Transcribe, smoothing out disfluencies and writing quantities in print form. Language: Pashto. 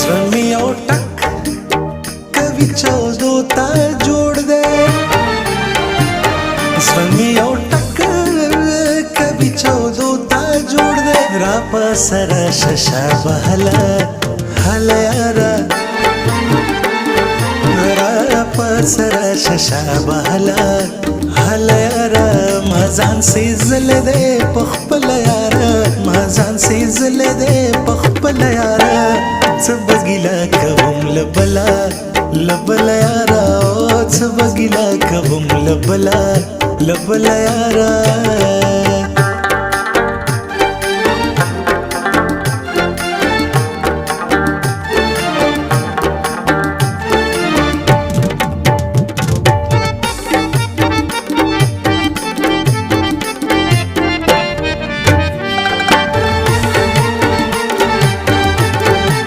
زړه یو ټک کوي چودو ته جوړ دی زړه یو ټک کوي چودو ته جوړ دی را په سره ششه بهله هله یاره را په سره ششه بهله هله یاره ما ځان سیزلی دی په خپله یاره ما ځان سیزلی دی په خپله یاره څه به ګیله کوم له بله یاره څه به ګیله کوم له بله یاره